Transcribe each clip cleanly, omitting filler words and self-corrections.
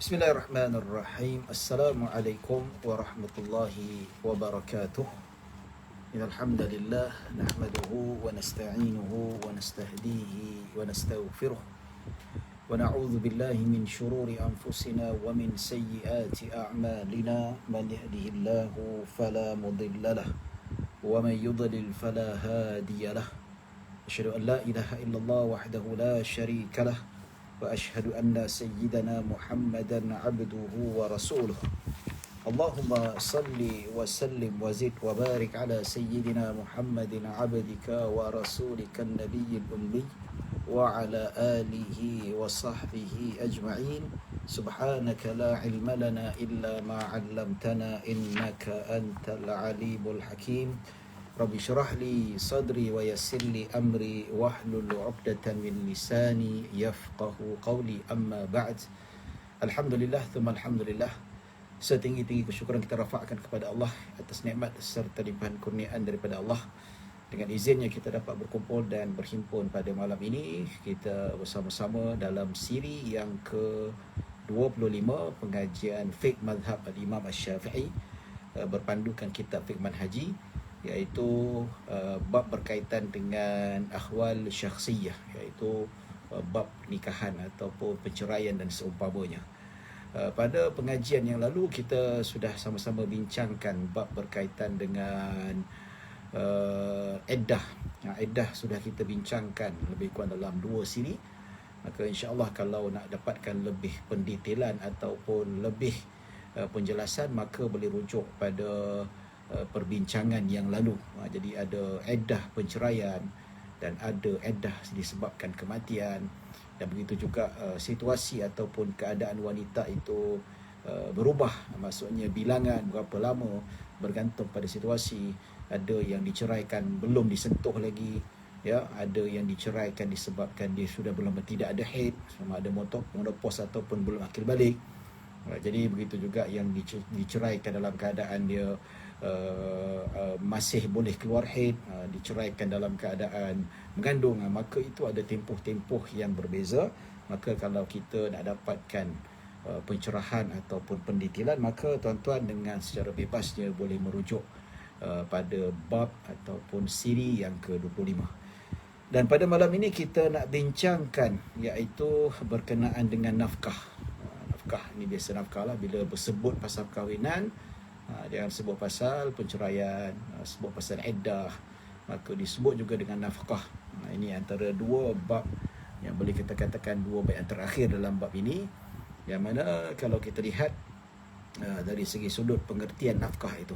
Bismillahirrahmanirrahim. Assalamualaikum warahmatullahi wabarakatuh. Innal hamdalillah nahmaduhu wa nasta'inuhu wa nastahdihi wa nastaghfiruh wa na'udzu billahi min shururi anfusina wa min sayyiati a'malina. Man yahdihillahu fala mudilla lahu wa man yudlil fala hadiya lahu. Asyhadu an la ilaha illallah wahdahu la syarika lahu وأشهد أن سيدنا محمدا عبده ورسوله. اللهم صل وسلم وزد وبارك على سيدنا محمد عبدك ورسولك النبي الأمي وعلى آله وصحبه أجمعين. سبحانك لا علم لنا إلا ما علمتنا إنك أنت العليم الحكيم. Rabbi syurah li sadri wa yassir li amri wahlul 'uqdatan min lisani yafqahu qawli, amma ba'd. Alhamdulillah thumma alhamdulillah. Setinggi-tinggi kesyukuran kita rafa'kan kepada Allah atas nikmat serta limpahan kurniaan daripada Allah. Dengan izinnya kita dapat berkumpul dan berhimpun pada malam ini. Kita bersama-sama dalam siri yang ke-25 pengajian fiqh mazhab al-Imam Asy-Syafi'i berpandukan kitab fiqh manhaji, iaitu bab berkaitan dengan akhwal syakhsiyah, iaitu bab nikahan ataupun perceraian dan seumpamanya. Pada pengajian yang lalu kita sudah sama-sama bincangkan bab berkaitan dengan iddah. Iddah sudah kita bincangkan lebih kurang dalam 2 siri. Maka insya-Allah kalau nak dapatkan lebih pendetailan ataupun lebih penjelasan, maka boleh rujuk pada perbincangan yang lalu. Jadi ada iddah penceraian dan ada iddah disebabkan kematian, dan begitu juga situasi ataupun keadaan wanita itu berubah. Maksudnya bilangan berapa lama bergantung pada situasi. Ada yang diceraikan belum disentuh lagi, ya, ada yang diceraikan disebabkan dia sudah belum tidak ada haid, sama ada menopause ataupun belum akil balik. Jadi begitu juga yang diceraikan dalam keadaan dia masih boleh keluar haid, diceraikan dalam keadaan mengandung. Maka itu ada tempoh-tempoh yang berbeza. Maka kalau kita nak dapatkan pencerahan ataupun pendetailan, maka tuan-tuan dengan secara bebasnya boleh merujuk pada bab ataupun siri yang ke-25. Dan pada malam ini kita nak bincangkan iaitu berkenaan dengan nafkah. Nafkah ni biasa nafkah lah bila bersebut pasal perkahwinan, dia sebut pasal penceraian, sebut pasal iddah, maka disebut juga dengan nafkah. Ini antara 2 bab yang boleh kita katakan 2 bab yang terakhir dalam bab ini, yang mana kalau kita lihat dari segi sudut pengertian nafkah itu,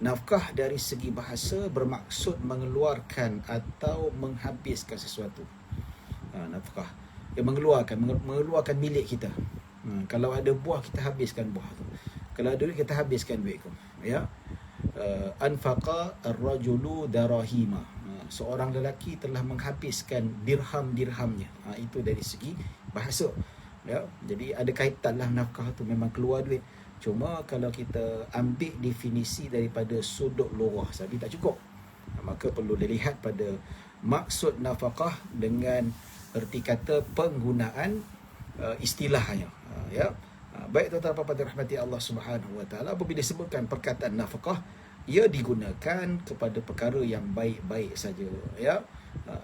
nafkah dari segi bahasa bermaksud mengeluarkan atau menghabiskan sesuatu. Nafkah yang mengeluarkan milik kita. Kalau ada buah, kita habiskan buah tu. Kalau ada duit, kita habiskan duit tu, ya. Anfaqa ar-rajulu darahima. Seorang lelaki telah menghabiskan dirham-dirhamnya. Itu dari segi bahasa, ya. Jadi ada kaitanlah nafkah tu memang keluar duit. Cuma kalau kita ambil definisi daripada sudut lughah sahaja tak cukup. Maka perlu dilihat pada maksud nafkah dengan erti kata penggunaan istilahnya, ya. Baik tuan-tuan dan puan dirahmati Allah Subhanahu wa taala, apabila disebutkan perkataan nafkah, ia digunakan kepada perkara yang baik-baik saja, ya.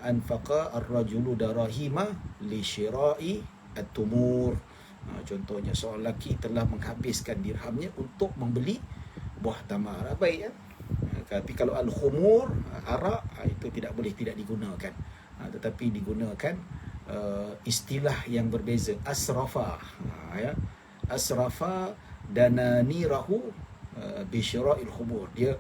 Anfaqa ar-rajulu darahima li syira'i at-tumur. Contohnya seorang lelaki telah menghabiskan dirhamnya untuk membeli buah tamar. Baik, ya. Tapi kalau al-khumur, arak, itu tidak boleh tidak digunakan. Tetapi digunakan istilah yang berbeza. Asrafa, ya. Asrafa dananirahu bi syira'il khumur. Dia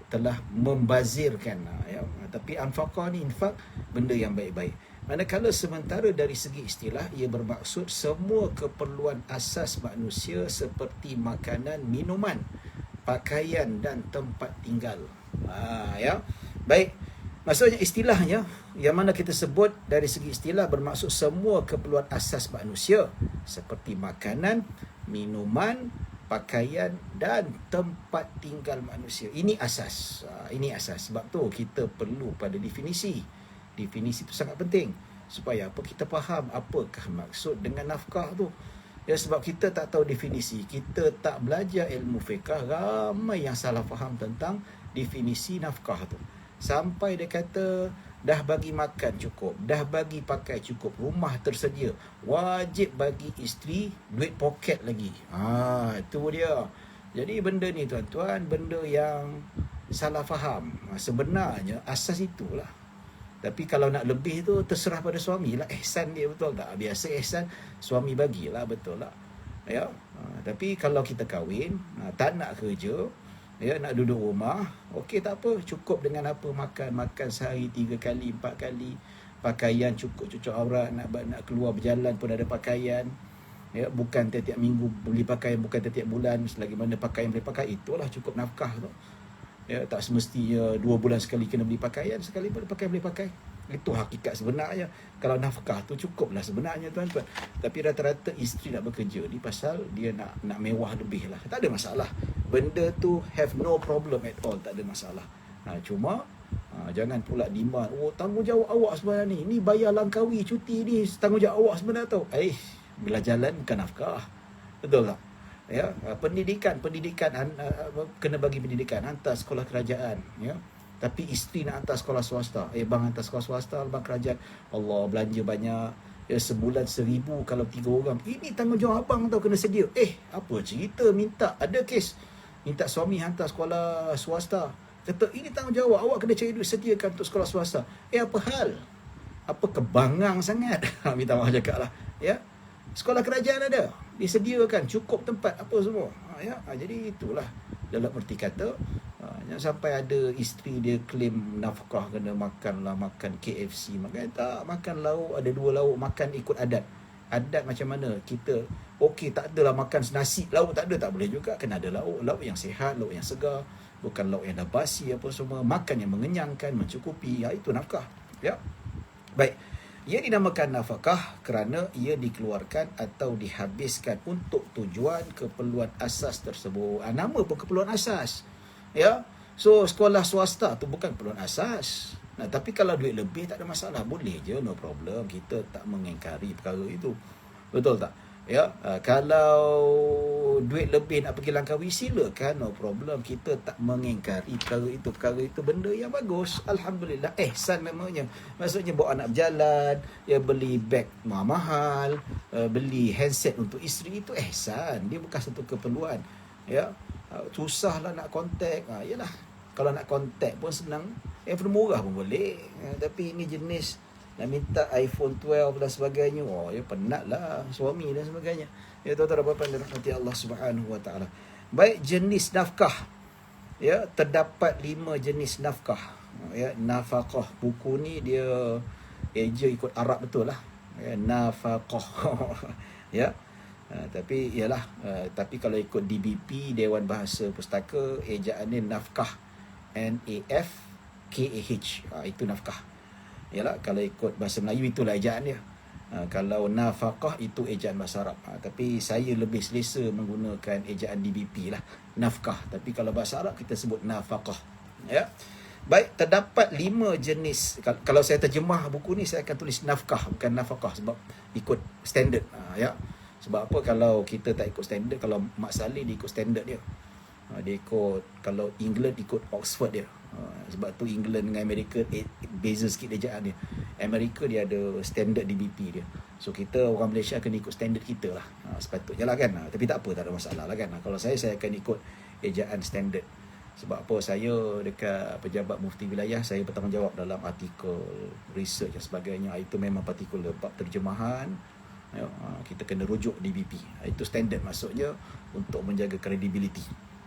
telah membazirkan, ya. Tapi anfaqa ni infak benda yang baik-baik. Manakala sementara dari segi istilah, ia bermaksud semua keperluan asas manusia seperti makanan, minuman, pakaian dan tempat tinggal. Ya. Baik. Maksudnya istilahnya yang mana kita sebut dari segi istilah bermaksud semua keperluan asas manusia seperti makanan, minuman, pakaian dan tempat tinggal manusia. Ini asas. Ini asas. Sebab tu kita perlu pada definisi. Definisi itu sangat penting supaya apa kita faham apakah maksud dengan nafkah tu. Ya, sebab kita tak tahu definisi, kita tak belajar ilmu fiqh, ramai yang salah faham tentang definisi nafkah tu. Sampai dia kata dah bagi makan cukup, dah bagi pakai cukup, rumah tersedia, wajib bagi isteri duit poket lagi. Itu dia. Jadi benda ni tuan-tuan, benda yang salah faham. Sebenarnya asas itulah. Tapi kalau nak lebih tu terserah pada suami lah. Ihsan dia, betul tak? Biasa ihsan suami bagilah, betul tak? Ya. Tapi kalau kita kahwin, tak nak kerja, ya, nak duduk rumah, okey, tak apa, cukup dengan apa makan sehari 3 kali 4 kali, pakaian cukup cucuk aurat, nak keluar berjalan pun ada pakaian, ya, bukan tiap-tiap minggu beli pakaian, bukan tiap-tiap bulan, selagi mana pakaian boleh pakai, itulah cukup nafkah tu. Ya, tak semestinya 2 bulan sekali kena beli pakaian, sekali boleh pakai. Itu hakikat sebenarnya. Kalau nafkah tu cukuplah sebenarnya, tuan-tuan. Tapi rata-rata isteri nak bekerja ni pasal dia nak mewah lebih lah. Tak ada masalah. Benda tu have no problem at all, tak ada masalah. Cuma jangan pula demand, tanggungjawab awak sebenarnya ni. Ni bayar Langkawi, cuti ni tanggungjawab awak sebenarnya tau. Bila jalan bukan nafkah. Betul tak? Ya, pendidikan kena bagi pendidikan, hantar sekolah kerajaan, ya. Tapi isteri nak hantar sekolah swasta, bang hantar sekolah swasta, bang kerajaan, Allah, belanja banyak, ya, sebulan 1,000 kalau 3 orang. Ini tanggungjawab abang tau, kena sedia. Apa cerita minta, ada kes minta suami hantar sekolah swasta, kata ini tanggungjawab awak, kena cari duit sediakan untuk sekolah swasta. Apa hal? Apa kebangang sangat? Minta maaf cakap lah, ya. Sekolah kerajaan ada, disediakan, cukup tempat, apa semua. Jadi itulah, dalam erti kata, jangan sampai ada isteri dia claim nafkah kena makan KFC, makan tak, makan lauk, ada 2 lauk, makan ikut adat. Adat macam mana? Kita, okey, tak adalah makan nasi, lauk tak ada, tak boleh juga, kena ada lauk yang sihat, lauk yang segar, bukan lauk yang dah basi apa semua, makan yang mengenyangkan, mencukupi, itu nafkah. Ya. Baik. Ia dinamakan nafkah kerana ia dikeluarkan atau dihabiskan untuk tujuan keperluan asas tersebut. Nama pun keperluan asas. Ya. So sekolah swasta tu bukan keperluan asas. Tapi kalau duit lebih tak ada masalah, boleh je, no problem. Kita tak mengingkari perkara itu. Betul tak? Ya, kalau duit lebih nak pergi Langkawi, silakan, no problem. Kita tak mengingkari perkara itu benda yang bagus, alhamdulillah, ihsan namanya. Maksudnya bawa anak berjalan, ya, beli beg mahal, beli handset untuk isteri, itu ihsan, dia bukan satu keperluan. Ya, susahlah nak kontak, yalah, kalau nak kontak pun senang, phone murah pun boleh, tapi ini jenis nak minta iPhone 12 dan sebagainya, ya penat lah suami dan sebagainya. Ya, tuan-tuan dan puan-puan dirahmati Allah Subhanahu wa taala. Baik, jenis nafkah. Ya, terdapat 5 jenis nafkah. Ya, nafaqah. Buku ni dia eja ikut Arab betul lah. Ya, nafaqah. Ya. Tapi ialah, tapi kalau ikut DBP, Dewan Bahasa Pustaka, ejaannya nafkah. NAFKAH. Itu nafkah. Yalah, kalau ikut bahasa Melayu itulah ejaan dia. Kalau nafaqah itu ejaan bahasa Arab. Tapi saya lebih selesa menggunakan ejaan DBP lah, nafkah. Tapi kalau bahasa Arab kita sebut nafaqah. Ya. Baik, terdapat 5 jenis. Kalau saya terjemah buku ni, saya akan tulis nafkah, bukan nafaqah, sebab ikut standard. Ya. Sebab apa, kalau kita tak ikut standard, kalau Mak Saleh dia ikut standard dia. Dia ikut, kalau England ikut Oxford dia. Sebab tu England dengan Amerika beza sikit ejaan dia. Amerika dia ada standard DBP dia. So kita orang Malaysia kena ikut standard kita lah. Sepatutnya lah kan. Tapi tak apa, tak ada masalah lah kan. Kalau saya akan ikut ejaan standard. Sebab apa, saya dekat pejabat mufti wilayah, saya bertanggungjawab dalam artikel, research dan sebagainya. Itu memang partikular bab terjemahan. Kita kena rujuk DBP. Itu standard, maksudnya untuk menjaga credibility.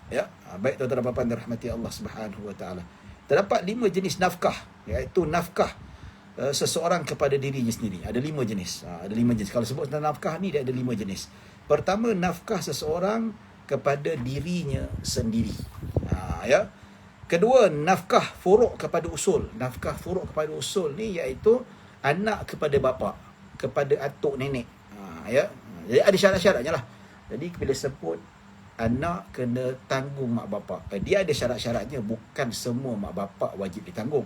Ya, baik tuan-tuan dan puan-puan dirahmati Allah Subhanahu wa taala. Terdapat 5 jenis nafkah, iaitu nafkah seseorang kepada dirinya sendiri. Ada 5 jenis. Ada 5 jenis. Kalau sebut tentang nafkah ni, dia ada 5 jenis. Pertama, nafkah seseorang kepada dirinya sendiri. Ya. Kedua, nafkah furuk kepada usul. Nafkah furuk kepada usul ni iaitu anak kepada bapa, kepada atuk nenek. Ya. Jadi ada syarat-syaratnya lah. Jadi bila sebut anak kena tanggung mak bapak, dia ada syarat-syaratnya. Bukan semua mak bapak wajib ditanggung.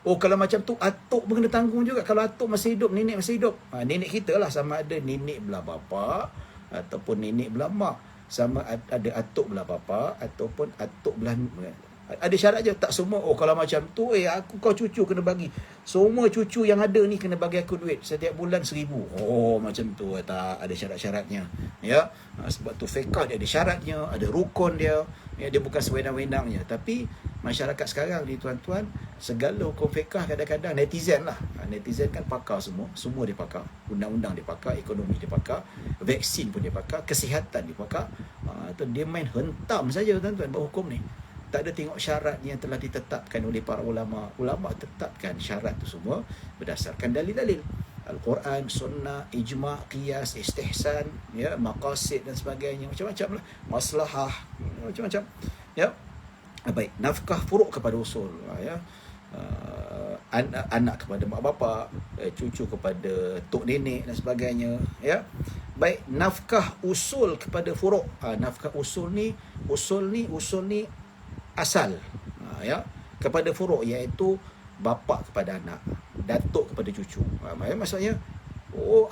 Kalau macam tu atuk pun kena tanggung juga. Kalau atuk masih hidup, nenek masih hidup, nenek kita lah, sama ada nenek belah bapa ataupun nenek belah mak, sama ada atuk belah bapa ataupun atuk belah, ada syarat je. Tak semua kalau macam tu aku kau cucu kena bagi, semua cucu yang ada ni kena bagi aku duit setiap bulan 1,000. Macam tu tak, ada syarat-syaratnya, ya. Sebab tu fiqh dia ada syaratnya, ada rukun dia, ya, dia bukan sewenang-wenangnya. Tapi masyarakat sekarang ni tuan-tuan, segala hukum fiqh kadang-kadang netizen lah, netizen kan pakar semua dia pakar, undang-undang dia pakar, ekonomi dia pakar, vaksin pun dia pakar, kesihatan dia pakar. Dia main hentam saja tuan-tuan buat hukum ni. Tak ada tengok syarat yang telah ditetapkan oleh para ulama. Ulama tetapkan syarat tu semua berdasarkan dalil-dalil Al-Quran, Sunnah, Ijma', Qiyas, Istihsan, ya, Maqasid dan sebagainya, macam-macam lah, Maslahah, macam-macam, ya. Baik, nafkah furuk kepada usul, ya. Anak kepada mak bapak, cucu kepada tok nenek dan sebagainya, ya. Baik, nafkah usul kepada furuk. Nafkah usul ni asal, ya, kepada furuk, iaitu bapa kepada anak, datuk kepada cucu. Maksudnya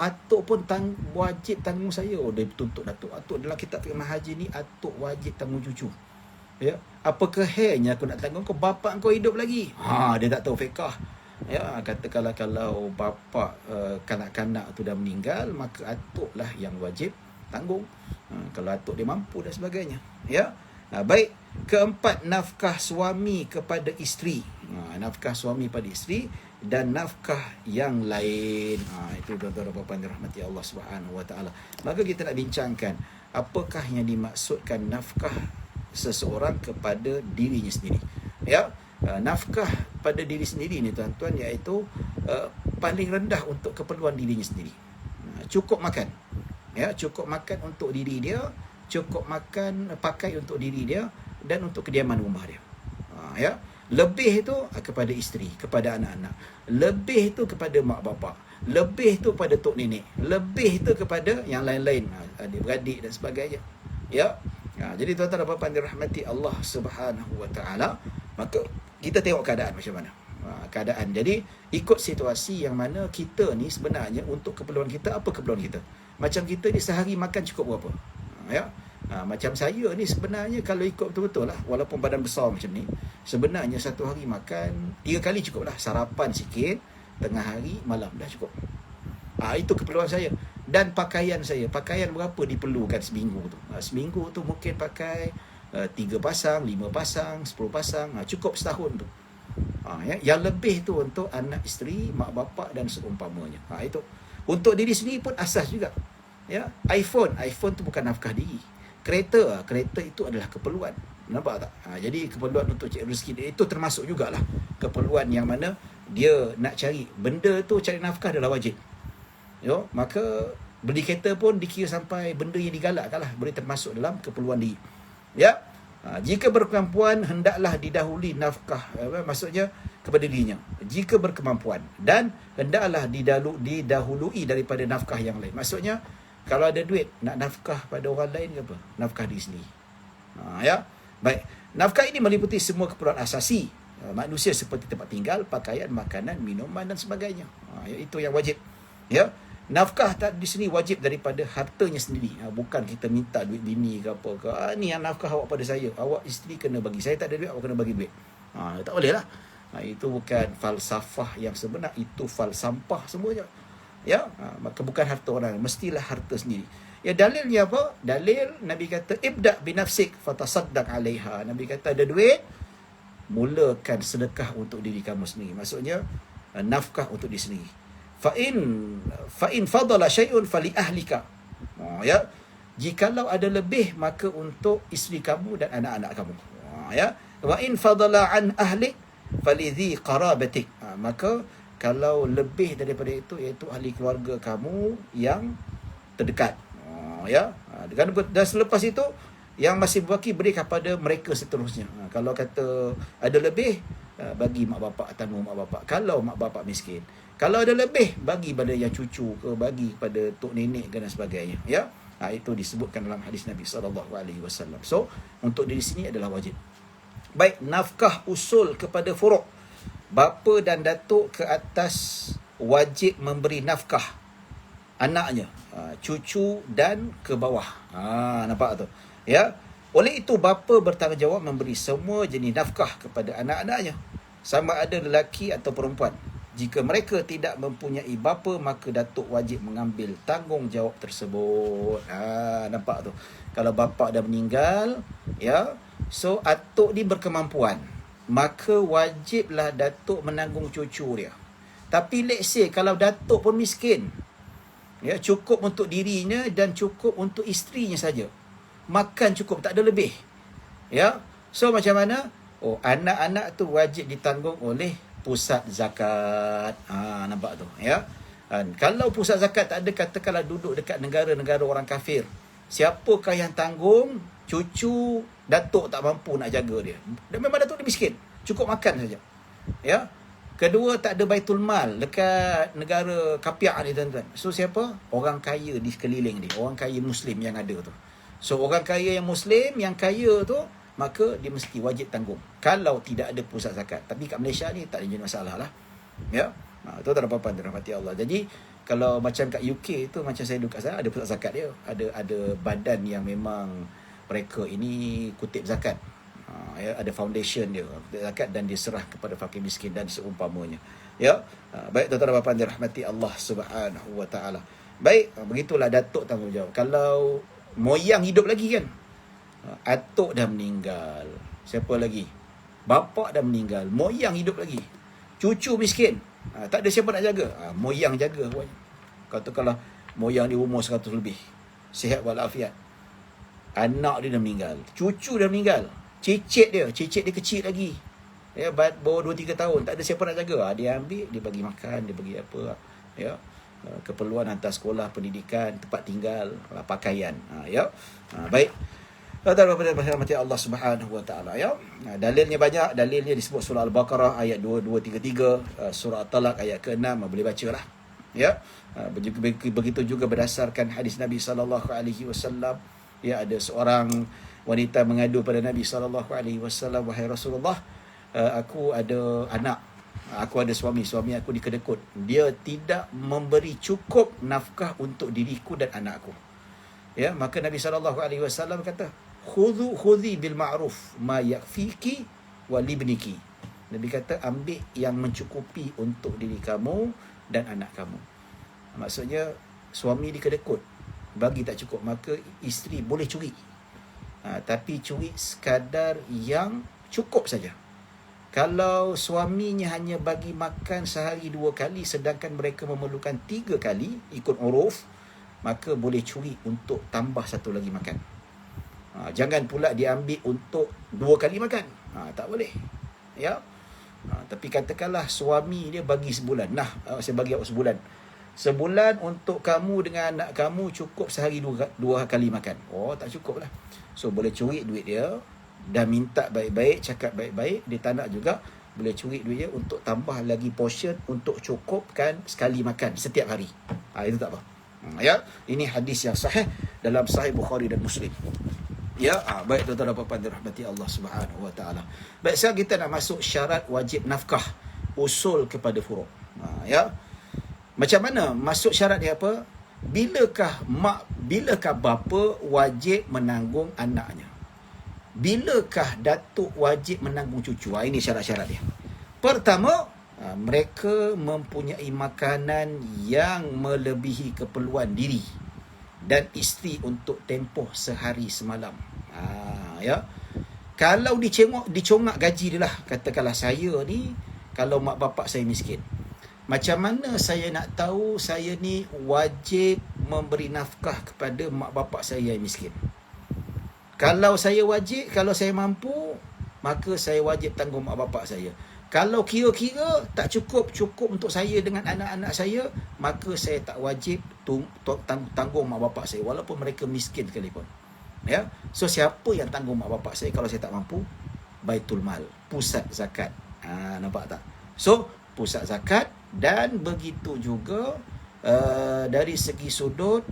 atuk pun wajib tanggung saya. Dia tuntut datuk. Atuk dalam kitab fiqh haji ni, atuk wajib tanggung cucu. Ya, apa kehenya aku nak tanggung kau, bapa kau hidup lagi. Dia tak tahu fiqh. Ya, kata kalau bapa kanak-kanak tu dah meninggal, maka atuk lah yang wajib tanggung. Kalau atuk dia mampu dan sebagainya. Ya. Baik, keempat, nafkah suami kepada isteri. Nafkah suami pada isteri dan nafkah yang lain. Itu tuan-tuan dan puan-puan dirahmati Allah Subhanahu Wa Taala. Maka kita nak bincangkan apakah yang dimaksudkan nafkah seseorang kepada dirinya sendiri. Ya, nafkah pada diri sendiri ni tuan-tuan, iaitu paling rendah untuk keperluan dirinya sendiri. Cukup makan. Ya, cukup makan untuk diri dia, cukup makan pakai untuk diri dia dan untuk kediaman rumah dia. Ya, lebih itu kepada isteri, kepada anak-anak, lebih itu kepada mak bapak, lebih itu kepada tok nenek, lebih itu kepada yang lain-lain, adik-beradik dan sebagainya. Ya. Jadi tuan-tuan dan puan-puan dirahmati Allah Subhanahu Wa Taala, maka kita tengok keadaan macam mana. Keadaan. Jadi ikut situasi yang mana kita ni sebenarnya untuk keperluan kita, apa keperluan kita. Macam kita ni sehari makan cukup berapa? Ya. Macam saya ni sebenarnya kalau ikut betul-betul lah, walaupun badan besar macam ni, sebenarnya satu hari makan 3 kali cukup lah. Sarapan sikit, tengah hari, malam, dah cukup. Itu keperluan saya. Dan pakaian saya, pakaian berapa diperlukan seminggu tu? Seminggu tu mungkin pakai 3 pasang, 5 pasang, 10 pasang, cukup setahun tu. Ya. Yang lebih tu untuk anak, isteri, mak bapak dan seumpamanya. Itu untuk diri sendiri pun asas juga. Ya, iPhone tu bukan nafkah diri. Kereta itu adalah keperluan. Nampak tak? Jadi keperluan untuk cari rezeki dia itu termasuk jugalah keperluan yang mana dia nak cari benda tu, cari nafkah adalah wajib. Yo, maka beli kereta pun dikira sampai benda yang digalakkan lah, boleh termasuk dalam keperluan diri. Ya. Jika berkemampuan, hendaklah didahului nafkah, maksudnya kepada dirinya jika berkemampuan, dan hendaklah didahului daripada nafkah yang lain. Maksudnya kalau ada duit nak nafkah pada orang lain ke apa? Nafkah diri sendiri. Ya. Baik. Nafkah ini meliputi semua keperluan asasi manusia seperti tempat tinggal, pakaian, makanan, minuman dan sebagainya. Itu yang wajib. Ya. Nafkah di sini wajib daripada hartanya sendiri. Bukan kita minta duit bini ke apa ke. Ni yang nafkah awak pada saya. Awak isteri kena bagi. Saya tak ada duit, awak kena bagi duit. Tak boleh lah. Itu bukan falsafah yang sebenar. Itu falsampah semuanya. Ya, maka bukan harta orang, mestilah harta sendiri. Ya, dalilnya apa? Dalil Nabi kata ibda binafsik fatasaddaq alaiha. Nabi kata ada duit, mulakan sedekah untuk diri kamu sendiri. Maksudnya nafkah untuk diri sendiri. Fa in fadala syai'un fali ahlika. Ya, jikalau ada lebih maka untuk isteri kamu dan anak-anak kamu. Ya, wa in fadala an ahlik falidhi qarabatik. Maka kalau lebih daripada itu, iaitu ahli keluarga kamu yang terdekat. Ya. Dan selepas itu yang masih berbaki beri kepada mereka seterusnya. Kalau kata ada lebih, bagi mak bapak, tanggung mak bapak. Kalau mak bapak miskin, kalau ada lebih, bagi pada yang cucu ke, bagi pada tok nenek dan sebagainya. Ya. Itu disebutkan dalam hadis Nabi SAW. So untuk diri sini adalah wajib. Baik, nafkah usul kepada furuk. Bapa dan datuk ke atas wajib memberi nafkah anaknya. cucu dan ke bawah. Nampak tu? Ya. Oleh itu bapa bertanggungjawab memberi semua jenis nafkah kepada anak-anaknya, sama ada lelaki atau perempuan. Jika mereka tidak mempunyai bapa, maka datuk wajib mengambil tanggungjawab tersebut. Nampak tu? Kalau bapa dah meninggal, ya, so atuk ni berkemampuan, maka wajiblah datuk menanggung cucu dia. Tapi let's say kalau datuk pun miskin, ya, cukup untuk dirinya dan cukup untuk isterinya saja. Makan cukup, tak ada lebih. Ya. So macam mana? Anak-anak tu wajib ditanggung oleh pusat zakat. Nampak tu, ya. Kalau pusat zakat tak ada, katakanlah duduk dekat negara-negara orang kafir, siapakah yang tanggung? Cucu datuk tak mampu nak jaga dia. Dan memang datuk dia miskin, cukup makan saja. Ya. Kedua, tak ada baitul mal dekat negara kapiak ni, tuan-tuan. So siapa? Orang kaya di sekeliling dia, orang kaya Muslim yang ada tu. So orang kaya yang Muslim, yang kaya tu, maka dia mesti wajib tanggung kalau tidak ada pusat zakat. Tapi kat Malaysia ni tak ada jadi masalah lah. Ya. Tu tak ada apa-apa, dirahmati Allah. Jadi kalau macam kat UK tu, macam saya duduk kat sana, ada pusat zakat dia. Ada badan yang memang mereka ini kutip zakat. Ya, ada foundation dia, kutip zakat, dan diserah kepada fakir miskin dan seumpamanya. Ya. Baik tuan-tuan dan puan dirahmati Allah Subhanahu Wa Taala. Baik, begitulah datuk tanggungjawab. Kalau moyang hidup lagi kan, atuk dah meninggal, siapa lagi? Bapa dah meninggal, moyang hidup lagi, cucu miskin, tak ada siapa nak jaga, moyang jaga. Katakanlah moyang di umur 100 lebih, sihat walafiat, anak dia dah meninggal, cucu dah meninggal, cicit dia kecil lagi, ya, baru 2-3 tahun, tak ada siapa nak jaga. Dia ambil, dia bagi makan, dia bagi apa, ya, keperluan hantar sekolah, pendidikan, tempat tinggal, pakaian. Ya. Baik. Rahmati Allah Subhanahu Wa Taala, ya. Dalilnya banyak, dalilnya disebut surah Al-Baqarah ayat 2233, surah At-Talaq ayat ke-6, boleh bacalah. Ya. Begitu juga berdasarkan hadis Nabi sallallahu alaihi wasallam, ya, ada seorang wanita mengadu pada Nabi sallallahu alaihi wasallam, wahai Rasulullah, aku ada anak, aku ada suami aku dikedekut. Dia tidak memberi cukup nafkah untuk diriku dan anakku. Ya, maka Nabi SAW kata, khudhi bil ma'ruf ma yakfiki wa libniki. Nabi kata, ambil yang mencukupi untuk diri kamu dan anak kamu. Maksudnya, suami dikedekut, bagi tak cukup, maka isteri boleh curi. Tapi curi sekadar yang cukup saja. Kalau suaminya hanya bagi makan sehari 2 kali, sedangkan mereka memerlukan 3 kali, ikut uruf, maka boleh curi untuk tambah 1 lagi makan. Jangan pula diambil untuk 2 kali makan. Tak boleh. Ya. Tapi katakanlah suami dia bagi sebulan. Saya bagi awak sebulan. Sebulan untuk kamu dengan anak kamu cukup sehari 2 kali makan. Tak cukup lah. So boleh curi duit dia, dah minta baik-baik, cakap baik-baik, dia tak nak juga, boleh curi duit dia untuk tambah lagi portion untuk cukupkan sekali makan setiap hari. Itu tak apa. Ya, ini hadis yang sahih dalam Sahih Bukhari dan Muslim. Ya, baik tuan-tuan dan puan-puan dirahmati Allah Subhanahu Wa Taala. Baik, sekarang kita nak masuk syarat wajib nafkah, usul kepada furu'. Ya. Macam mana masuk syarat dia apa? Bilakah bapa wajib menanggung anaknya? Bilakah datuk wajib menanggung cucu? Ini syarat-syarat dia. Pertama, mereka mempunyai makanan yang melebihi keperluan diri dan isteri untuk tempoh sehari semalam. Ya. Kalau dicongak gaji dia lah, katakanlah saya ni, kalau mak bapak saya miskin, macam mana saya nak tahu saya ni wajib memberi nafkah kepada mak bapak saya yang miskin? Kalau saya wajib, kalau saya mampu, maka saya wajib tanggung mak bapak saya. Kalau kira-kira tak cukup untuk saya dengan anak-anak saya, maka saya tak wajib tanggung mak bapak saya, walaupun mereka miskin sekalipun. Ya. So siapa yang tanggung mak bapak saya kalau saya tak mampu? Baitul Mal, pusat zakat. Nampak tak? So pusat zakat, dan begitu juga dari segi sudut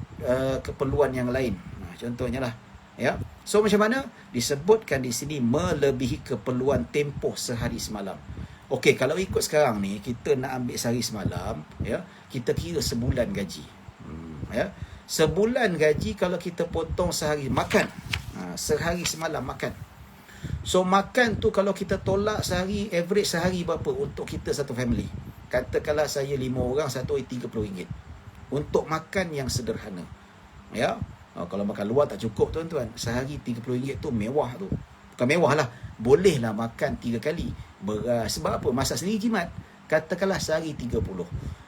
keperluan yang lain. Contohnya lah, ya. So macam mana? Disebutkan di sini melebihi keperluan tempoh sehari semalam. Okey, kalau ikut sekarang ni, kita nak ambil sehari semalam, ya, kita kira sebulan gaji. Ya. Sebulan gaji kalau kita potong sehari makan. Sehari semalam makan. So makan tu kalau kita tolak sehari, average sehari berapa untuk kita satu family? Katakanlah saya 5 orang, satu hari RM30. Untuk makan yang sederhana. Ya. Kalau makan luar tak cukup tuan-tuan. Sehari RM30 tu mewah tu. Bukan mewah lah. Bolehlah makan 3 kali. Beras. Sebab apa? Masak sendiri jimat. Katakanlah sehari 30.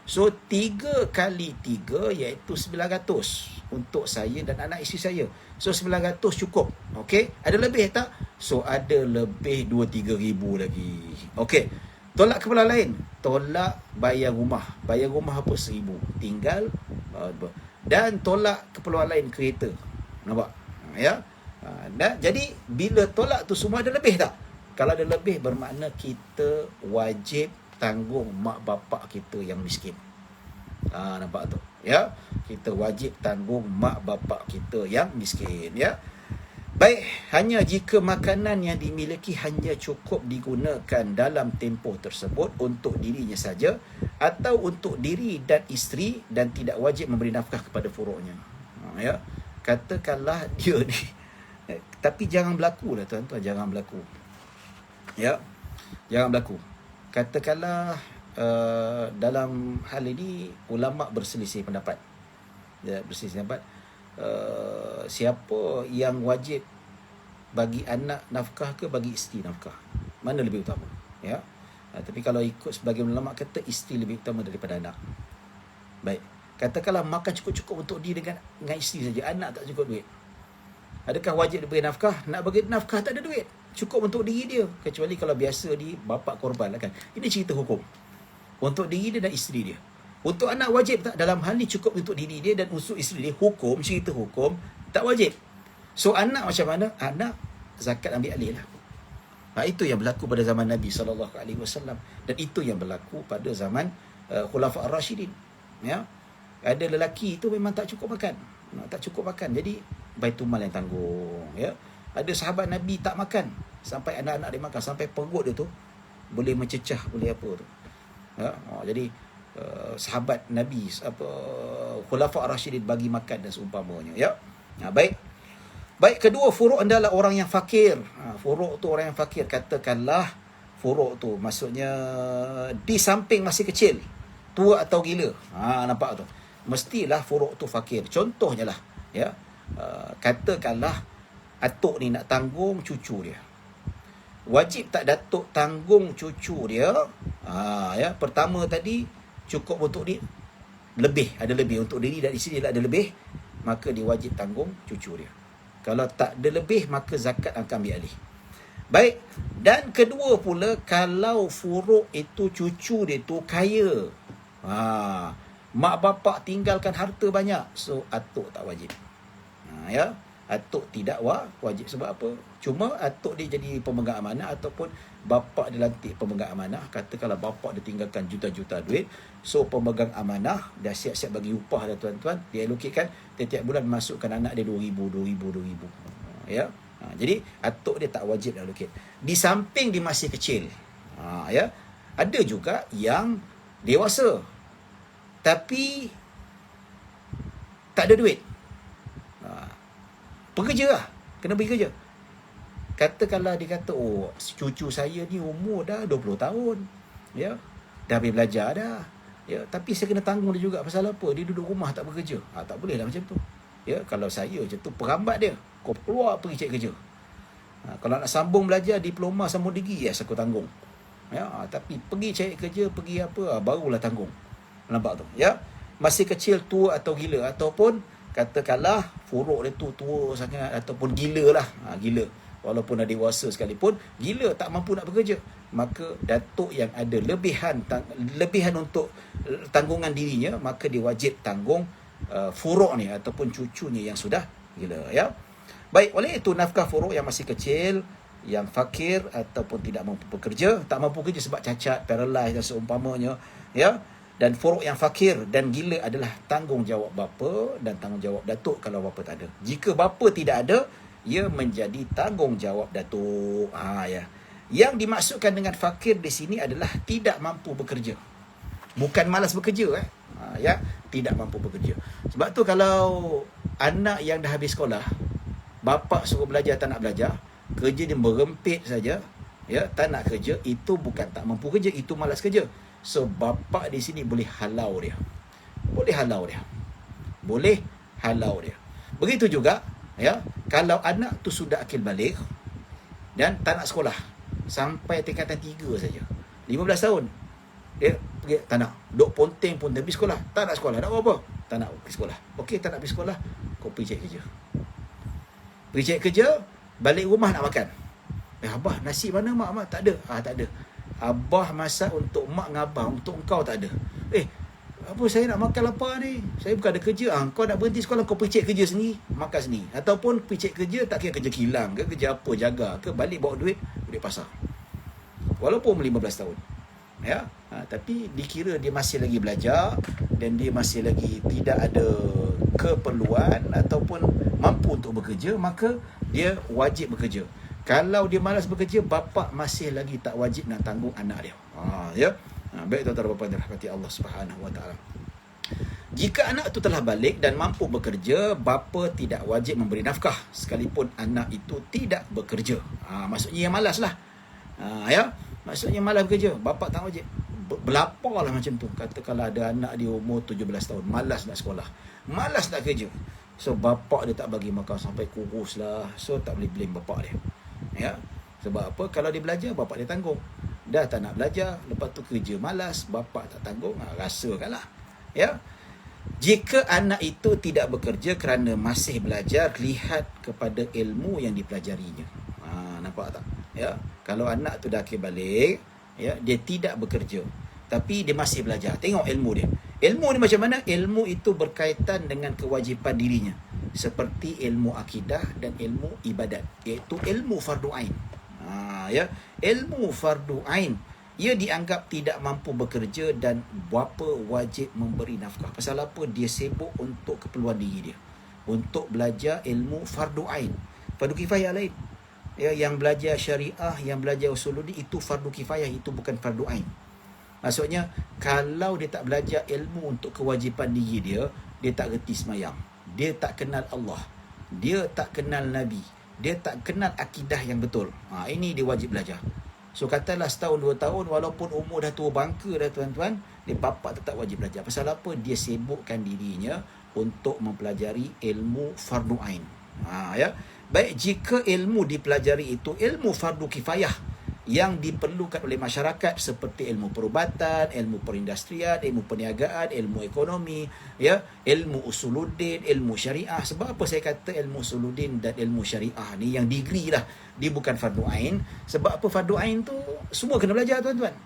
So 3 kali 3 iaitu 900 untuk saya dan anak isteri saya. So 900 cukup. Okey, ada lebih tak? So ada lebih 2-3 ribu lagi. Okey, tolak kepala lain. Tolak bayar rumah. Bayar rumah apa? 1,000. Tinggal dan tolak keperluan lain kereta. Nampak? Ya. Jadi bila tolak tu semua ada lebih tak? Kalau ada lebih bermakna kita wajib tanggung mak bapak kita yang miskin. Nampak tu? Ya, kita wajib tanggung mak bapak kita yang miskin. Ya. Baik, hanya jika makanan yang dimiliki hanya cukup digunakan dalam tempoh tersebut untuk dirinya saja atau untuk diri dan isteri dan tidak wajib memberi nafkah kepada furuknya. Ya, katakanlah dia ni, tapi jangan berlaku lah tuan-tuan, jangan berlaku. Ya, jangan berlaku. Katakanlah dalam hal ini ulama berselisih pendapat. Ya, berselisih pendapat. Siapa yang wajib bagi anak nafkah ke bagi isteri nafkah? Mana lebih utama? Ya. Tapi kalau ikut sebagian ulama kata isteri lebih utama daripada anak. Baik. Katakanlah makan cukup-cukup untuk dia dengan isteri saja, anak tak cukup duit. Adakah wajib diberi nafkah? Nak bagi nafkah tak ada duit. Cukup untuk diri dia. Kecuali kalau biasa di bapa korban lah kan. Ini cerita hukum. Untuk diri dia dan isteri dia. Untuk anak wajib tak? Dalam hal ni cukup untuk diri dia dan untuk isteri dia. Hukum, cerita hukum, tak wajib. So anak macam mana? Anak zakat ambil alih lah. Itu yang berlaku pada zaman Nabi SAW. Dan itu yang berlaku pada zaman Khulafa Ar-Rashidin. Ya. Ada lelaki itu memang tak cukup makan. Tak cukup makan. Jadi Baitul Mal yang tanggung. Ya. Ada sahabat Nabi tak makan. Sampai anak-anak dia makan. Sampai perut dia tu boleh mencecah, boleh apa tu. Ya. Jadi sahabat Nabi Khulafa Ar-Rashidin bagi makan dan seumpamanya. Ya. Baik. Baik, kedua, furuk adalah orang yang fakir. Furuk tu orang yang fakir. Katakanlah furuk tu maksudnya di samping masih kecil, tua atau gila. Nampak tu. Mestilah furuk tu fakir. Contohnya lah, ya. Katakanlah atuk ni nak tanggung cucu dia. Wajib tak datuk tanggung cucu dia? Ya, pertama tadi cukup untuk dia, lebih, ada lebih untuk diri dan isteri dia ada lebih, maka dia wajib tanggung cucu dia. Kalau tak ada lebih, maka zakat akan ambil alih. Baik, dan kedua pula, kalau furuk itu cucu dia tu kaya, mak bapak tinggalkan harta banyak, so atuk tak wajib. Ya, atuk tidak wajib. Sebab apa? Cuma atuk dia jadi pemegang amanah ataupun bapak dia lantik pemegang amanah. Katakanlah bapak dia tinggalkan juta-juta duit, so pemegang amanah dah siap-siap bagi upah dah tuan-tuan, dia allocate-kan tiap-tiap bulan masukkan anak dia 2,000. Ya. Jadi atuk dia tak wajib dah allocate. Di samping dia masih kecil. Ya. Ada juga yang dewasa tapi tak ada duit. Pekerja lah. Kena pergi kerja. Katakanlah dia kata, cucu saya ni umur dah 20 tahun. Ya. Dah habis belajar dah. Ya, tapi saya kena tanggung dia juga. Pasal apa? Dia duduk rumah tak bekerja. Tak boleh lah macam tu. Ya, kalau saya macam tu, perambat dia. Kau keluar pergi cari kerja. Kalau nak sambung belajar, diploma sambung degree, yes, aku tanggung. Ya, tapi pergi cari kerja, pergi apa, barulah tanggung. Nampak tu? Ya. Masih kecil, tua atau gila. Ataupun katakanlah furuk dia tu tua sangat ataupun gila lah. Gila. Walaupun dah dewasa sekalipun, gila tak mampu nak bekerja, maka datuk yang ada lebihan untuk tanggungan dirinya, maka dia wajib tanggung furuk ni ataupun cucunya yang sudah gila. Ya. Baik, oleh itu nafkah furuk yang masih kecil, yang fakir ataupun tidak mampu bekerja, tak mampu bekerja sebab cacat, paralyzed dan seumpamanya, ya. Dan furuk yang fakir dan gila adalah tanggungjawab bapa dan tanggungjawab datuk kalau bapa tak ada. Jika bapa tidak ada, ia menjadi tanggungjawab datuk. Ya. Yang dimaksudkan dengan fakir di sini adalah tidak mampu bekerja. Bukan malas bekerja. Ya, tidak mampu bekerja. Sebab tu kalau anak yang dah habis sekolah, bapa suruh belajar tak nak belajar, kerja dia merempit saja, ya, tak nak kerja, itu bukan tak mampu kerja, itu malas kerja. So bapa di sini boleh halau dia. Boleh halau dia. Boleh halau dia. Begitu juga, ya, kalau anak tu sudah akil baligh dan tak nak sekolah sampai tingkatan 3 saja. 15 tahun. Dia pergi tak nak. Duk ponteng pergi sekolah. Tak nak sekolah. Nak buat apa? Tak nak pergi sekolah. Okey, tak nak pergi sekolah. Kau pergi cari kerja. Pergi cari kerja, balik rumah nak makan. Abah, nasi mana mak? Mak tak ada. Tak ada. Abah masak untuk mak dengan abah, untuk engkau tak ada. Apa saya nak makan lapar ni? Saya bukan ada kerja. Kau nak berhenti sekolah, kau pergi cari kerja sendiri, makan sendiri. Ataupun pergi cari kerja, tak kira kerja kilang ke, kerja apa, jaga ke, balik bawa duit pasar. Walaupun 15 tahun. Ya, tapi dikira dia masih lagi belajar dan dia masih lagi tidak ada keperluan ataupun mampu untuk bekerja, maka dia wajib bekerja. Kalau dia malas bekerja, bapa masih lagi tak wajib nak tanggung anak dia. Ya. Baik tuan-tuan dan puan-puan dirahmati Allah Subhanahu Wa Taala. Jika anak itu telah balik dan mampu bekerja, bapa tidak wajib memberi nafkah sekalipun anak itu tidak bekerja. Maksudnya yang malas lah. Ya. Maksudnya malas bekerja, bapa tak wajib. Berlapar lah macam tu. Kata kalau ada anak dia umur 17 tahun, malas nak sekolah, malas nak kerja. So bapa dia tak bagi makan sampai kurus lah. So tak boleh blame bapa dia. Ya. Sebab apa? Kalau dia belajar, bapa dia tanggung. Dah tak nak belajar, lepas tu kerja malas, bapa tak tanggung, rasakanlah. Ya. Jika anak itu tidak bekerja kerana masih belajar, lihat kepada ilmu yang dipelajarinya. Nampak tak? Ya. Kalau anak tu dah akil baligh, ya, dia tidak bekerja, tapi dia masih belajar. Tengok ilmu dia. Ilmu ni macam mana? Ilmu itu berkaitan dengan kewajipan dirinya. Seperti ilmu akidah dan ilmu ibadat, iaitu ilmu fardu ain. Ya, ilmu fardu ain. Ia dianggap tidak mampu bekerja dan bapa wajib memberi nafkah. Pasal apa? Dia sibuk untuk keperluan diri dia. Untuk belajar ilmu fardu ain. Fardu kifayah lain. Ya, yang belajar syariah, yang belajar usuluddin itu fardu kifayah, itu bukan fardu ain. Maksudnya, kalau dia tak belajar ilmu untuk kewajipan diri dia, dia tak reti semayang. Dia tak kenal Allah. Dia tak kenal Nabi. Dia tak kenal akidah yang betul. Ini dia wajib belajar. So, katalah setahun, 2 tahun, walaupun umur dah tua bangka dah tuan-tuan, dia bapa tetap wajib belajar. Pasal apa? Dia sibukkan dirinya untuk mempelajari ilmu fardu ain. Ya. Baik, jika ilmu dipelajari itu ilmu fardu kifayah yang diperlukan oleh masyarakat, seperti ilmu perubatan, ilmu perindustrian, ilmu perniagaan, ilmu ekonomi, ya, ilmu usuluddin, ilmu syariah. Sebab apa saya kata ilmu usuluddin dan ilmu syariah ni yang degree lah, dia bukan fardu ain. Sebab apa? Fardu ain tu semua kena belajar tuan-tuan,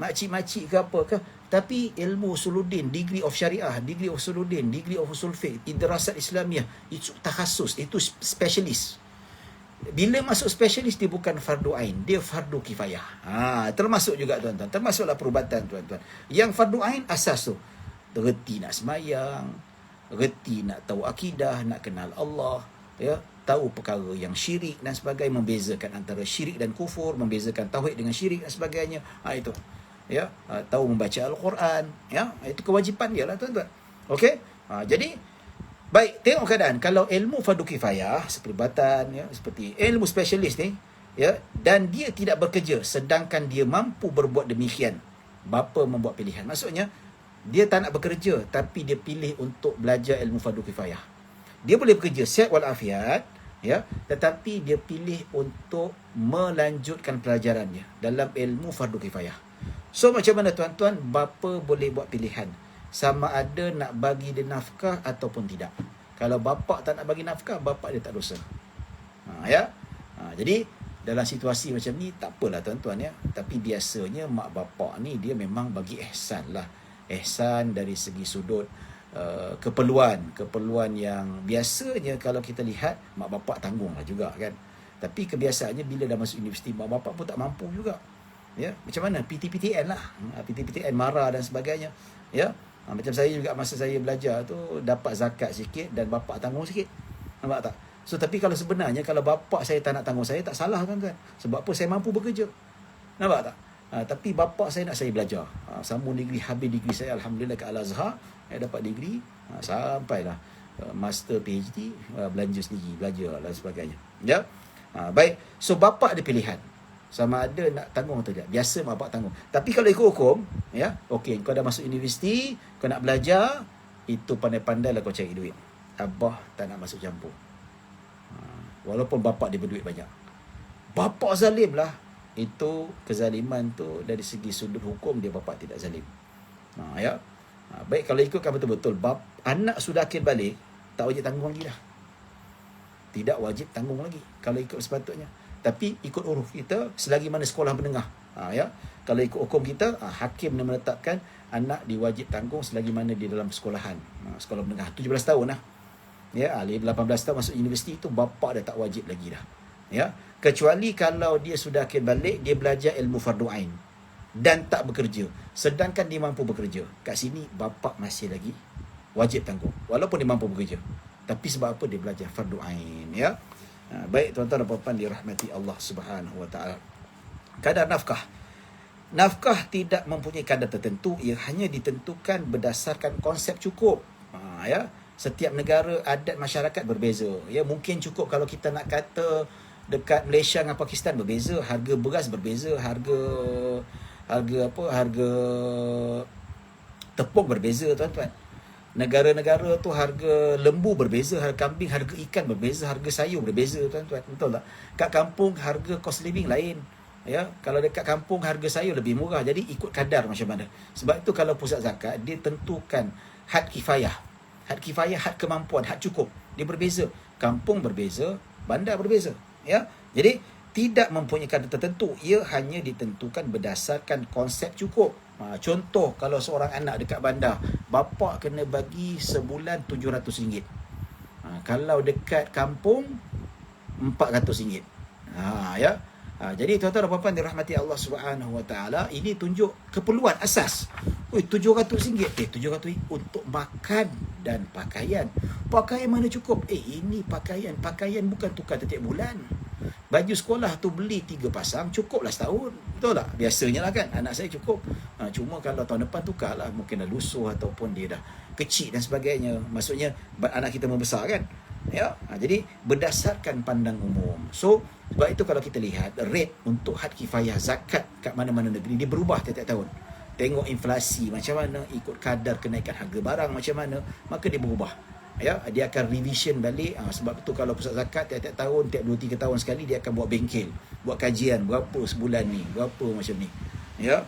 makcik-makcik ke apa ke. Tapi ilmu usuluddin, degree of syariah, degree of usuluddin, degree of usul fiqh, idrasat Islamiah, itu takhasus, itu specialist. Bila masuk specialist, dia bukan fardu ain, dia fardu kifayah. Termasuk juga tuan-tuan, termasuklah perubatan tuan-tuan. Yang fardu ain asas tu, reti nak semayang, reti nak tahu akidah, nak kenal Allah, ya, tahu perkara yang syirik dan sebagainya, membezakan antara syirik dan kufur, membezakan tauhid dengan syirik dan sebagainya. Itu. Ya, tahu membaca Al-Quran, ya, itu kewajipan dia lah tuan-tuan. Okey? Jadi baik, tengok keadaan. Kalau ilmu fardu kifayah seperubatan, ya, seperti ilmu spesialis ni, ya, dan dia tidak bekerja sedangkan dia mampu berbuat demikian, bapa membuat pilihan. Maksudnya dia tak nak bekerja tapi dia pilih untuk belajar ilmu fardu kifayah. Dia boleh bekerja sihat walafiat, ya, tetapi dia pilih untuk melanjutkan pelajarannya dalam ilmu fardu kifayah. So macam mana tuan-tuan? Bapa boleh buat pilihan sama ada nak bagi dia nafkah ataupun tidak. Kalau bapa tak nak bagi nafkah, bapa dia tak dosa. Ya. Jadi dalam situasi macam ni tak apalah tuan-tuan, ya. Tapi biasanya mak bapa ni dia memang bagi ihsan lah. Ihsan dari segi sudut keperluan yang biasanya kalau kita lihat mak bapa tanggung lah juga kan. Tapi kebiasaannya bila dah masuk universiti, mak bapa pun tak mampu juga. Ya, macam mana? PTPTN lah. PTPTN marah dan sebagainya. Ya. Macam saya juga masa saya belajar tu dapat zakat sikit dan bapa tanggung sikit. Nampak tak? So tapi kalau sebenarnya kalau bapa saya tak nak tanggung saya, tak salah tuan-tuan. Sebab apa? Saya mampu bekerja. Nampak tak? Tapi bapa saya nak saya belajar. Sambung degree, habis degree saya alhamdulillah ke Al-Azhar, saya dapat degree, sampailah master PhD, belanja sendiri, belajar dan sebagainya. Ya. Baik. So bapa ada pilihan. Sama ada nak tanggung atau tidak. Biasa bapa tanggung. Tapi kalau ikut hukum, ya, okey, kau dah masuk universiti, kau nak belajar, itu pandai-pandailah kau cari duit. Abah tak nak masuk campur. Walaupun bapa dia berduit banyak. Bapa zalim lah. Itu kezaliman tu dari segi sudut hukum dia bapa tidak zalim. Ya. Baik, kalau ikutkan betul-betul anak sudah akhir balik, tak wajib tanggung lagi dah. Tidak wajib tanggung lagi kalau ikut sepatutnya. Tapi ikut uruf kita selagi mana sekolah menengah. Ya. Kalau ikut hukum kita, hakim yang menetapkan anak diwajib tanggung selagi mana di dalam sekolahan. Sekolah menengah 17 tahun lah. Ya, 18 tahun masuk universiti itu bapa dah tak wajib lagi dah. Ya. Kecuali kalau dia sudah akhir balik, dia belajar ilmu fardu ain dan tak bekerja, sedangkan dia mampu bekerja. Kat sini bapa masih lagi wajib tanggung walaupun dia mampu bekerja. Tapi sebab apa? Dia belajar fardu ain, ya. Baik tuan-tuan dan puan-puan dirahmati Allah Subhanahu wa taala. Kadar nafkah. Nafkah tidak mempunyai kadar tertentu, ia hanya ditentukan berdasarkan konsep cukup. Ya. Setiap negara, adat masyarakat berbeza. Ya, mungkin cukup kalau kita nak kata dekat Malaysia dengan Pakistan berbeza, harga beras berbeza, harga tepung berbeza tuan-tuan. Negara-negara tu harga lembu berbeza, harga kambing, harga ikan berbeza, harga sayur berbeza tuan-tuan. Betul tak? Kat kampung harga cost living lain. Ya, kalau dekat kampung harga sayur lebih murah. Jadi ikut kadar macam mana. Sebab itu kalau pusat zakat dia tentukan had kifayah. Had kifayah, had kemampuan, had cukup. Dia berbeza. Kampung berbeza, bandar berbeza. Ya, jadi tidak mempunyai kadar tertentu. Ia hanya ditentukan berdasarkan konsep cukup. Contoh, kalau seorang anak dekat bandar, bapa kena bagi sebulan RM700. Kalau dekat kampung, RM400. Ya. Jadi tuan-tuan dan puan-puan dirahmati Allah Subhanahu wa taala, ini tunjuk keperluan asas. RM700. RM700 untuk makan dan pakaian. Pakaian mana cukup? Ini pakaian bukan tukar setiap bulan. Baju sekolah tu beli 3 pasang, cukuplah setahun. Betul tak? Biasanya lah kan, anak saya cukup. Cuma kalau tahun depan tukarlah, mungkin dah lusuh ataupun dia dah kecil dan sebagainya. Maksudnya anak kita membesar kan. Ya, jadi berdasarkan pandang umum. So, sebab itu kalau kita lihat rate untuk had kifayah zakat kat mana-mana negeri dia berubah tiap-tiap tahun. Tengok inflasi macam mana, ikut kadar kenaikan harga barang macam mana, maka dia berubah. Ya, dia akan revision balik. Sebab itu kalau pusat zakat tiap-tiap tahun, tiap 2-3 tahun sekali dia akan buat bengkel, buat kajian berapa sebulan ni, berapa macam ni. Ya,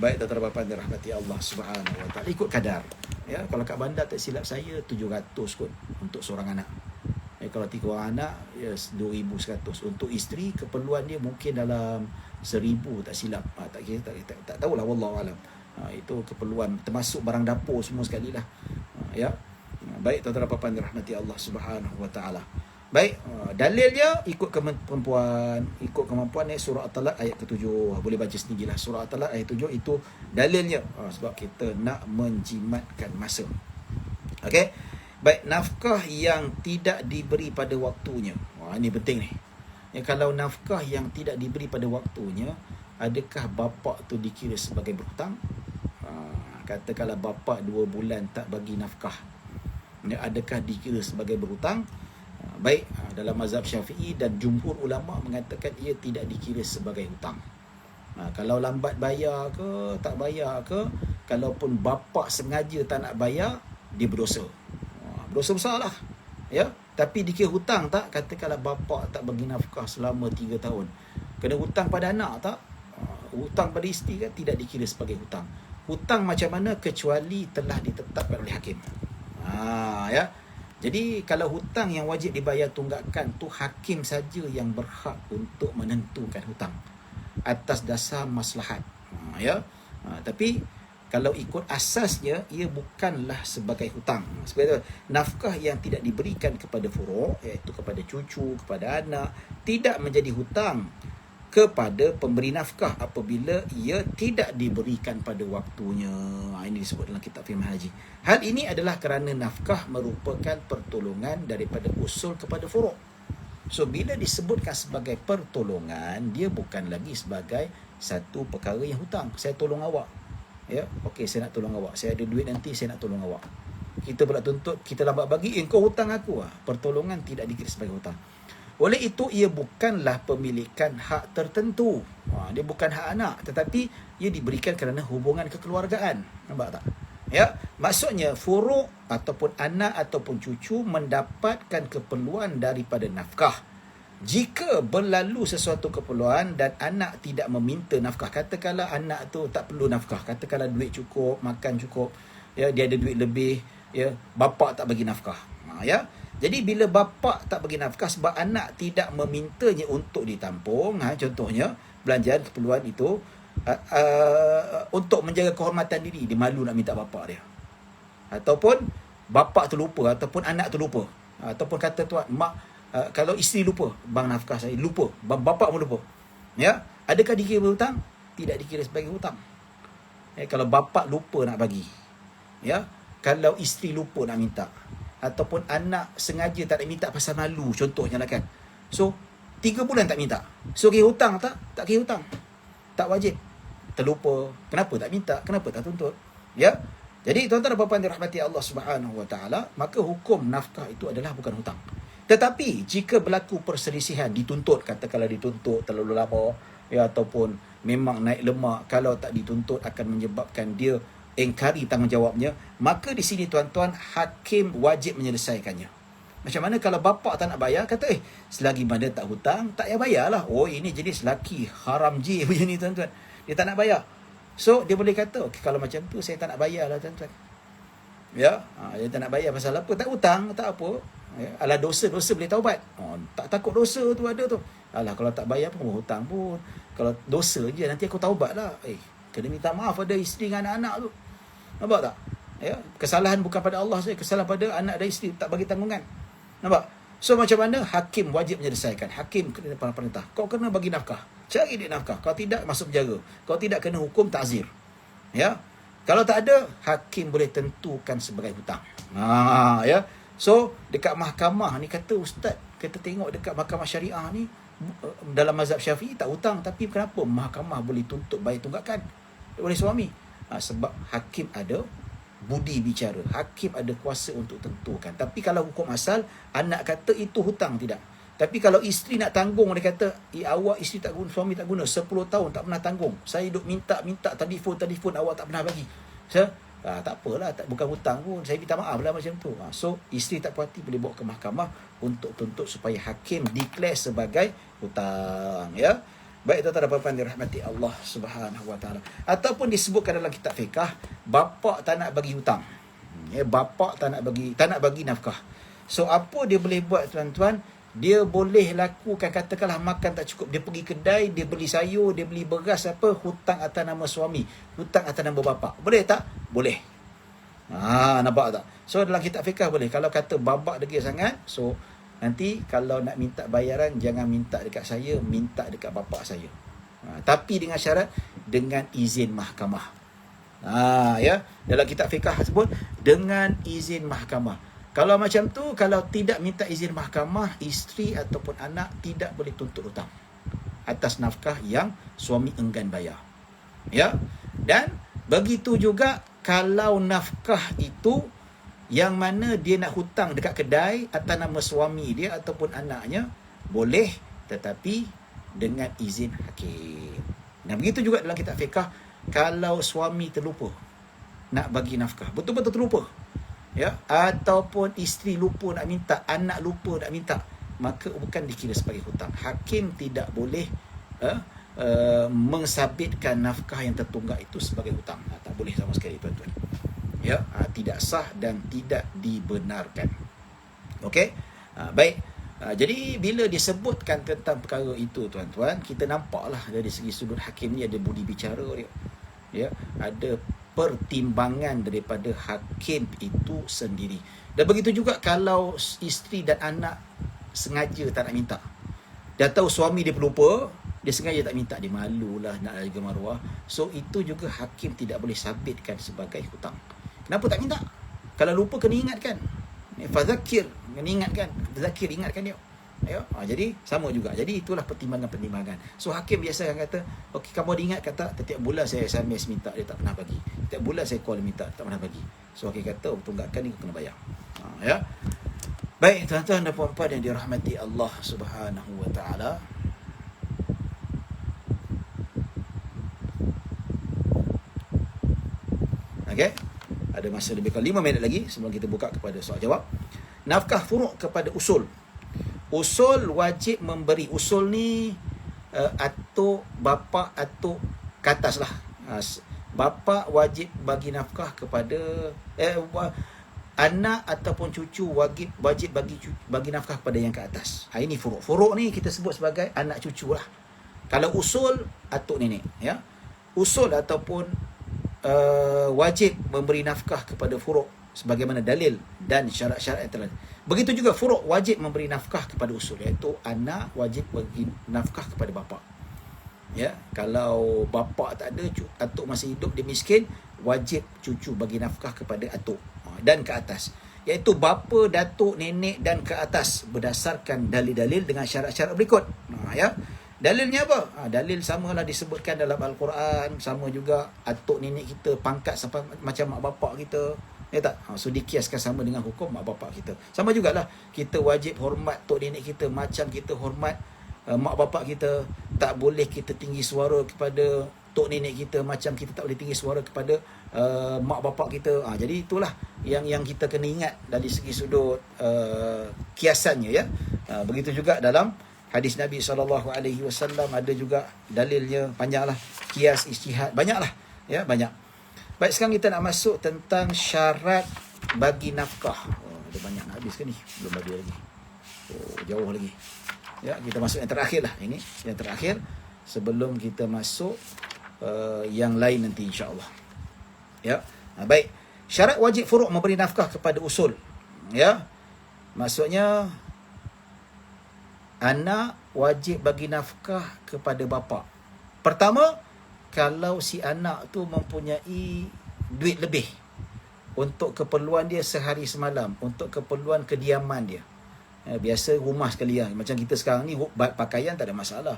baik tuan-tuan dan puan dirahmati Allah Subhanahu wa taala, ikut kadar. Ya, kalau kat bandar tak silap saya 700 kot untuk seorang anak. Kalau 3 orang anak, ya 2,100. Untuk isteri keperluan dia mungkin dalam 1,000 tak silap. Tak tahulah, wallahu alam. Itu keperluan termasuk barang dapur semua sekali lah. Ya. Baik tuan-tuan dan puan dirahmati Allah Subhanahu wa taala. Baik, dalilnya ikut kemampuan surah At-Talaq ayat ke-7. Boleh baca sendirilah surah At-Talaq ayat 7 itu dalilnya. Sebab kita nak menjimatkan masa. Okey. Baik, nafkah yang tidak diberi pada waktunya. Ini penting ni. Kalau nafkah yang tidak diberi pada waktunya, adakah bapa tu dikira sebagai berhutang? Katakanlah bapa 2 bulan tak bagi nafkah, adakah dikira sebagai berhutang? Baik, dalam mazhab Syafi'i dan jumhur ulama mengatakan ia tidak dikira sebagai hutang. Kalau lambat bayar ke, tak bayar ke, kalaupun bapa sengaja tak nak bayar, dia berdosa. Dosa besar lah. Ya? Tapi dikira hutang tak? Katakanlah bapa tak bagi nafkah selama 3 tahun. Kena hutang pada anak tak? Hutang pada isteri kan tidak dikira sebagai hutang. Hutang macam mana kecuali telah ditetapkan oleh hakim. Ya. Jadi kalau hutang yang wajib dibayar tunggakan tu, hakim saja yang berhak untuk menentukan hutang atas dasar maslahat. Ya. Tapi kalau ikut asasnya, ia bukanlah sebagai hutang. Sebab itu, nafkah yang tidak diberikan kepada furu', iaitu kepada cucu, kepada anak, tidak menjadi hutang kepada pemberi nafkah apabila ia tidak diberikan pada waktunya. Ini disebut dalam kitab Fiqh Haji. Hal ini adalah kerana nafkah merupakan pertolongan daripada usul kepada furu'. So bila disebutkan sebagai pertolongan, dia bukan lagi sebagai satu perkara yang hutang. Saya tolong awak. Ya, okey, saya nak tolong awak. Saya ada duit nanti, saya nak tolong awak. Kita pula tuntut, kita lambat bagi, kau hutang aku. Pertolongan tidak dikira sebagai hutang. Oleh itu, ia bukanlah pemilikan hak tertentu. Dia bukan hak anak, tetapi ia diberikan kerana hubungan kekeluargaan. Nampak tak? Ya, maksudnya furuk ataupun anak ataupun cucu mendapatkan keperluan daripada nafkah. Jika berlalu sesuatu keperluan dan anak tidak meminta nafkah, katakanlah anak tu tak perlu nafkah, katakanlah duit cukup, makan cukup, ya, dia ada duit lebih, ya, bapa tak bagi nafkah. Ya. Jadi bila bapa tak bagi nafkah sebab anak tidak memintanya untuk ditampung, contohnya belanjaan keperluan itu, untuk menjaga kehormatan diri, dia malu nak minta bapa dia. Ataupun bapa tu lupa, ataupun anak tu lupa. Ataupun kata tuan, mak, kalau isteri lupa, bang nafkah saya, lupa, bang bapa pun lupa. Ya, adakah dikira hutang? Tidak dikira sebagai hutang. Kalau bapa lupa nak bagi. Ya, kalau isteri lupa nak minta, ataupun anak sengaja tak nak minta pasal malu, contohnya lah kan. So 3 bulan tak minta. So kira hutang tak? Tak kira hutang. Tak wajib. Terlupa. Kenapa tak minta? Kenapa tak tuntut? Ya. Jadi tuan-tuan dan puan-puan dirahmati Allah Subhanahu Wa Taala, maka hukum nafkah itu adalah bukan hutang. Tetapi jika berlaku perselisihan, dituntut, katakanlah dituntut terlalu lama, ya, ataupun memang naik lemak, kalau tak dituntut akan menyebabkan dia engkari tanggungjawabnya, maka di sini tuan-tuan, hakim wajib menyelesaikannya. Macam mana kalau bapa tak nak bayar, kata selagi mana tak hutang, tak payah bayarlah. Oh, ini jenis lelaki haram je macam ni tuan-tuan. Dia tak nak bayar. So dia boleh kata, okay, kalau macam tu saya tak nak bayar lah tuan-tuan. Ya, dia tak nak bayar pasal apa? Tak hutang, tak apa. Ya, alah dosa-dosa boleh taubat. Tak takut dosa tu ada tu. Alah kalau tak bayar pun hutang pun. Kalau dosa je nanti aku taubat lah. Kena minta maaf pada isteri dengan anak-anak tu. Nampak tak? Ya, kesalahan bukan pada Allah saja, kesalahan pada anak dan isteri, tak bagi tanggungan. Nampak? So macam mana hakim wajib menyelesaikan? Hakim kena perintah. Kau kena bagi nafkah. Cari dia nafkah. Kalau tidak, masuk penjara. Kalau tidak, kena hukum ta'zir. Ya. Kalau tak ada, hakim boleh tentukan sebagai hutang. Ya. So dekat mahkamah ni, kata ustaz, kita tengok dekat mahkamah syariah ni, dalam mazhab Syafi'i tak hutang, tapi kenapa mahkamah boleh tuntut bayar tunggakan oleh suami? Sebab hakim ada budi bicara, hakim ada kuasa untuk tentukan. Tapi kalau hukum asal, anak kata itu hutang, tidak. Tapi kalau isteri nak tanggung, dia kata, awak isteri tak guna, suami tak guna, 10 tahun tak pernah tanggung. Saya duk minta telefon, awak tak pernah bagi. Tak apalah, bukan hutang pun, saya minta maaf lah macam tu. So isteri tak puas hati, boleh bawa ke mahkamah untuk tuntut supaya hakim declare sebagai hutang. Ya. Baik tuan-tuan dan puan-puan dirahmati Allah Subhanahu Wa Taala. Ataupun disebutkan dalam kitab fiqh, bapa tak nak bagi hutang. Bapa tak nak bagi nafkah. So apa dia boleh buat tuan-tuan? Dia boleh lakukan, katakanlah makan tak cukup, dia pergi kedai, dia beli sayur, dia beli beras, hutang atas nama suami, hutang atas nama bapa. Boleh tak? Boleh. Nampak tak? So dalam kitab fiqh boleh. Kalau kata babak degil sangat, so nanti kalau nak minta bayaran, jangan minta dekat saya, minta dekat bapa saya. Tapi dengan syarat, dengan izin mahkamah. Ya, dalam kitab fiqh sebut dengan izin mahkamah. Kalau macam tu, kalau tidak minta izin mahkamah, isteri ataupun anak tidak boleh tuntut hutang atas nafkah yang suami enggan bayar. Ya. Dan begitu juga kalau nafkah itu yang mana dia nak hutang dekat kedai atas nama suami dia ataupun anaknya, boleh, tetapi dengan izin hakim. Dan begitu juga dalam kitab fiqh, kalau suami terlupa nak bagi nafkah, betul-betul terlupa, ya, ataupun isteri lupa nak minta, anak lupa nak minta, maka bukan dikira sebagai hutang. Hakim tidak boleh mensabitkan nafkah yang tertunggak itu sebagai hutang. Tak boleh sama sekali tuan-tuan. Ya, tidak sah dan tidak dibenarkan. Okey. Baik. Jadi bila disebutkan tentang perkara itu tuan-tuan, kita nampaklah dari segi sudut hakim ni ada budi bicara dia. Ya, ada pertimbangan daripada hakim itu sendiri. Dan begitu juga kalau isteri dan anak sengaja tak nak minta. Dah tahu suami dia pelupa, dia sengaja tak minta, dia malulah nak jaga maruah. So itu juga hakim tidak boleh sabitkan sebagai hutang. Kenapa tak minta? Kalau lupa kena ingatkan. Fazakir, kena ingatkan. Fazakir, ingatkan dia. Ya, jadi sama juga. Jadi itulah pertimbangan-pertimbangan. So hakim biasa yang kata, okey, kamu diingat kata setiap bulan saya SMS minta, dia tak pernah bagi. Setiap bulan saya call minta, tak pernah bagi. So hakim kata tunggakan ni kena bayar. Ya. Baik tuan-tuan dan puan-puan yang dirahmati Allah Subhanahu wa taala. Okey. Ada masa lebih kurang 5 minit lagi sebelum kita buka kepada soal jawab. Nafkah furuk kepada usul. Usul wajib memberi. Usul ni atuk, bapa, atuk ke atas lah. Bapa wajib bagi nafkah kepada anak ataupun cucu wajib bagi nafkah kepada yang ke atas. Ini furuk. Furuk ni kita sebut sebagai anak cucu lah. Kalau usul, atuk nenek, ya. Usul ataupun wajib memberi nafkah kepada furuk sebagaimana dalil dan syarat-syarat yang telah. Begitu juga furuk wajib memberi nafkah kepada usul, iaitu anak wajib bagi nafkah kepada bapa. Ya, kalau bapa tak ada, atuk masih hidup, dia miskin, wajib cucu bagi nafkah kepada atuk dan ke atas, iaitu bapa, datuk, nenek dan ke atas berdasarkan dalil-dalil dengan syarat-syarat berikut. Ya. Dalilnya apa? Dalil samalah disebutkan dalam Al-Quran, sama juga atuk nenek kita pangkat sampai macam mak bapak kita. Ya tak? So dikiaskan sama dengan hukum mak bapak kita. Sama jugalah kita wajib hormat tok nenek kita macam kita hormat mak bapak kita. Tak boleh kita tinggi suara kepada tok nenek kita macam kita tak boleh tinggi suara kepada mak bapak kita. Jadi itulah yang kita kena ingat dari segi sudut kiasannya, ya. Begitu juga dalam hadis Nabi SAW ada juga dalilnya, panjanglah, kias, ijtihad, banyaklah, ya, banyak. Baik, sekarang kita nak masuk tentang syarat bagi nafkah. Ada banyak nak habis ke ni? Belum habis lagi. Jauh lagi. Ya, kita masuk yang terakhir lah. Ini yang terakhir sebelum kita masuk yang lain nanti insya-Allah. Ya. Baik. Syarat wajib furuk memberi nafkah kepada usul. Ya. Maksudnya anak wajib bagi nafkah kepada bapa. Pertama, kalau si anak tu mempunyai duit lebih untuk keperluan dia sehari semalam, untuk keperluan kediaman dia. Biasa rumah sekalian. Macam kita sekarang ni, pakaian tak ada masalah.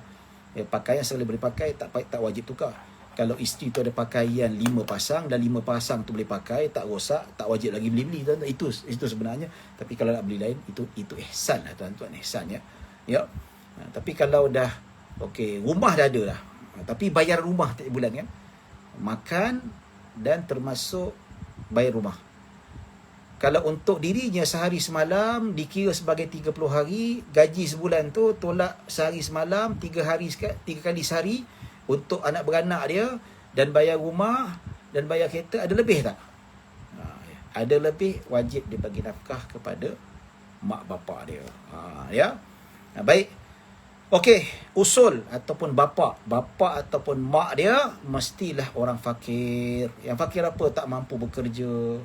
Pakaian selalu boleh pakai, tak wajib tukar. Kalau isteri tu ada pakaian 5 pasang dan 5 pasang tu boleh pakai, tak rosak, tak wajib lagi beli-beli. Itu sebenarnya. Tapi kalau nak beli lain, itu ihsan lah tuan-tuan, ihsan, ya. Ya. Tapi kalau dah okey, rumah dah ada lah, tapi bayar rumah tiap bulan kan, makan dan termasuk bayar rumah. Kalau untuk dirinya sehari semalam dikira sebagai 30 hari, gaji sebulan tu tolak sehari semalam, 3 kali sehari untuk anak beranak dia, dan bayar rumah dan bayar kereta, ada lebih tak? Ada lebih, wajib dia bagi nafkah kepada mak bapak dia. Ya. Baik. Okey, usul ataupun bapa ataupun mak dia mestilah orang fakir. Yang fakir apa? Tak mampu bekerja.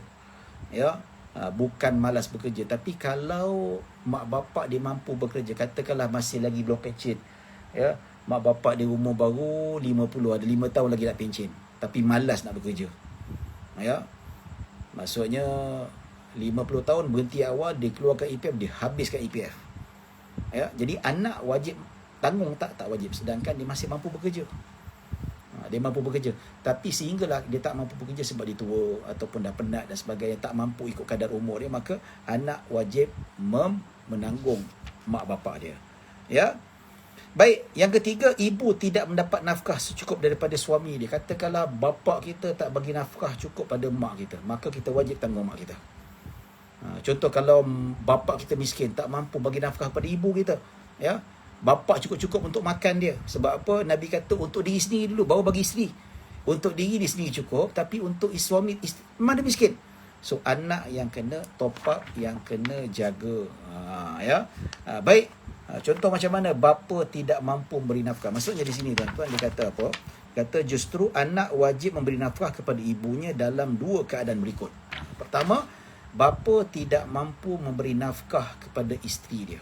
Ya. Bukan malas bekerja, tapi kalau mak bapak dia mampu bekerja, katakanlah masih lagi belum pencen. Ya. Mak bapak dia umur baru 50, ada 5 tahun lagi nak pencen, tapi malas nak bekerja. Ya. Maksudnya 50 tahun berhenti awal, dia keluarkan EPF, dia habiskan EPF. Ya, jadi anak wajib tanggung tak wajib, sedangkan dia masih mampu bekerja. Dia mampu bekerja, tapi sehinggalah dia tak mampu bekerja sebab dia tua ataupun dah penat dan sebagainya, tak mampu ikut kadar umur dia, maka anak wajib menanggung mak bapak dia. Ya. Baik, yang ketiga, ibu tidak mendapat nafkah secukup daripada suami dia. Katakanlah bapa kita tak bagi nafkah cukup pada mak kita, maka kita wajib tanggung mak kita. Contoh, kalau bapa kita miskin, tak mampu bagi nafkah pada ibu kita, ya, bapa cukup-cukup untuk makan dia. Sebab apa? Nabi kata untuk diri sendiri dulu, baru bagi isteri. Untuk diri dia sendiri cukup, tapi untuk suami, memang dia miskin. So anak yang kena top up, yang kena jaga. Ya. Baik. Contoh macam mana bapa tidak mampu memberi nafkah. Maksudnya di sini tuan-tuan, dia kata apa? Kata justru anak wajib memberi nafkah kepada ibunya dalam 2 keadaan berikut. Pertama, bapa tidak mampu memberi nafkah kepada isteri dia.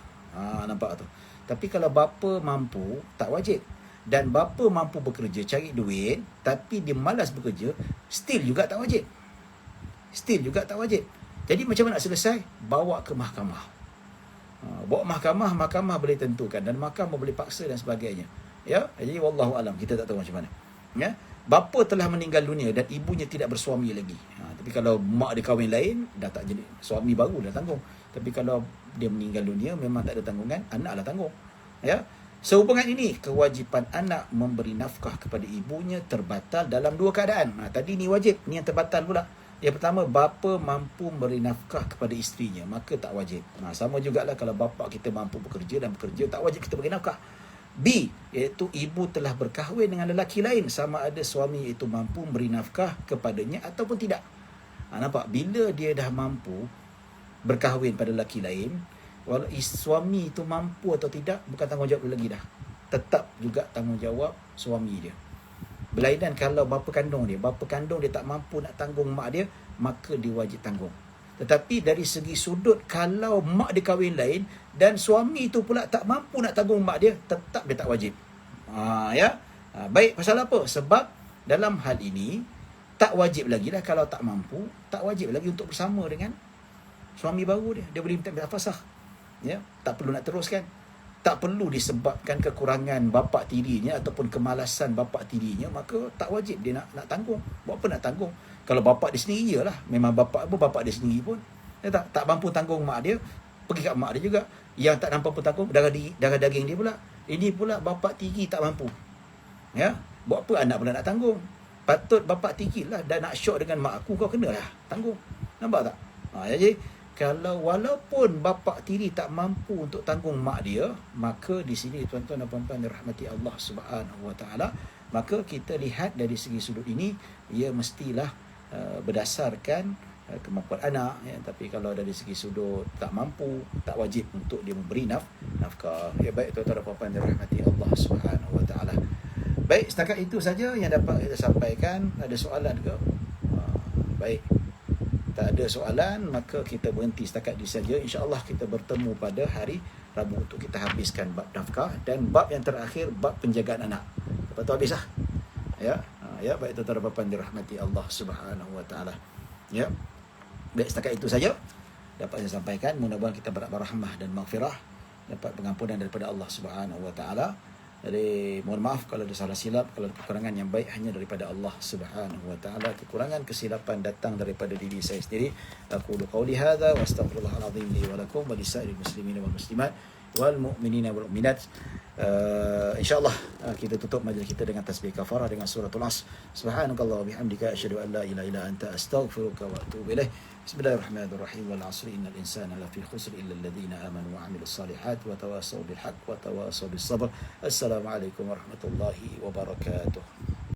Nampak tu? Tapi kalau bapa mampu, tak wajib. Dan bapa mampu bekerja, cari duit, tapi dia malas bekerja, still juga tak wajib. Still juga tak wajib. Jadi macam mana nak selesai? Bawa ke mahkamah. Bawa mahkamah, mahkamah boleh tentukan dan mahkamah boleh paksa dan sebagainya. Ya, jadi wallahu alam, kita tak tahu macam mana. Ya, bapa telah meninggal dunia dan ibunya tidak bersuami lagi. Tapi kalau mak dia kahwin lain, dah tak jadi suami baru dah tanggung. Tapi kalau dia meninggal dunia memang tak ada tanggungan, anaklah tanggung. Ya. Sehubungan ini, kewajipan anak memberi nafkah kepada ibunya terbatal dalam dua keadaan. Tadi ni wajib, ni yang terbatal pula. Yang pertama, bapa mampu memberi nafkah kepada isterinya, maka tak wajib. Sama jugalah kalau bapa kita mampu bekerja dan bekerja, tak wajib kita beri nafkah. B, iaitu ibu telah berkahwin dengan lelaki lain, sama ada suami itu mampu memberi nafkah kepadanya ataupun tidak. Nampak? Bila dia dah mampu berkahwin pada lelaki lain, walau suami itu mampu atau tidak, bukan tanggungjawab dia lagi dah. Tetap juga tanggungjawab suami dia. Berlainan kalau bapa kandung dia tak mampu nak tanggung mak dia, maka dia wajib tanggung. Tetapi dari segi sudut, kalau mak dia kahwin lain dan suami itu pula tak mampu nak tanggung mak dia, tetap dia tak wajib. Baik, pasal apa? Sebab dalam hal ini tak wajib lagi lah, kalau tak mampu, tak wajib lagi untuk bersama dengan suami baru dia. Dia boleh minta fasakh. Ya, tak perlu nak teruskan. Tak perlu disebabkan kekurangan bapa tirinya ataupun kemalasan bapa tirinya, maka tak wajib dia nak tanggung. Buat apa nak tanggung? Kalau bapa dia sendiri lah, memang bapa dia sendiri pun dia tak mampu tanggung mak dia, pergi kat mak dia juga. Yang tak mampu tanggung darah daging dia pula. Ini pula bapa tiri tak mampu. Ya, buat apa anak pula nak tanggung? Patut bapa tiri lah, dah nak syok dengan mak aku, kau kenalah tanggung. Nampak tak? Jadi kalau walaupun bapa tiri tak mampu untuk tanggung mak dia, maka di sini tuan-tuan dan puan-puan dirahmati Allah Subhanahu Wa Taala, maka kita lihat dari segi sudut ini, ia mestilah berdasarkan kemampuan anak. Ya. Tapi kalau dari segi sudut tak mampu, tak wajib untuk dia memberi nafkah. Ya, baik tuan-tuan dan puan-puan dirahmati Allah Subhanahu Wa Taala. Baik, setakat itu saja yang dapat kita sampaikan. Ada soalan ke? Baik. Tak ada soalan, maka kita berhenti setakat di saja. InsyaAllah kita bertemu pada hari Rabu untuk kita habiskan bab nafkah dan bab yang terakhir, bab penjagaan anak. Lepas tu habis lah. Ya, baik tuan-tuan dan puan-puan dirahmati Allah Subhanahu Wa Taala. Ya. Baik, setakat itu saja dapat saya sampaikan. Mudah-mudahan kita berdapat rahmah dan maghfirah, dapat pengampunan daripada Allah Subhanahu Wa Taala. Jadi mohon maaf kalau ada salah silap, kalau ada kekurangan, yang baik hanya daripada Allah Subhanahu Wa Taala. Kekurangan kesilapan datang daripada diri saya sendiri. Aqulu qauli hadza wa astaghfirullahal azim li wa lakum wa lisairil muslimin wal muslimat wal mu'minina wal mu'minat. InsyaAllah kita tutup majlis kita dengan tasbih kafarah dengan suratul Asr. Subhanakallah wa bihamdika asyhadu an la ilaha illa anta astaghfiruka wa atubu ilaih. Bismillahirrahmanirrahim. Wal 'asri innal insana lafi khusr illa alladhina amanu wa 'amilus salihat wa tawassaw bil haqq wa tawassaw bis sabr. Assalamualaikum warahmatullahi wabarakatuh.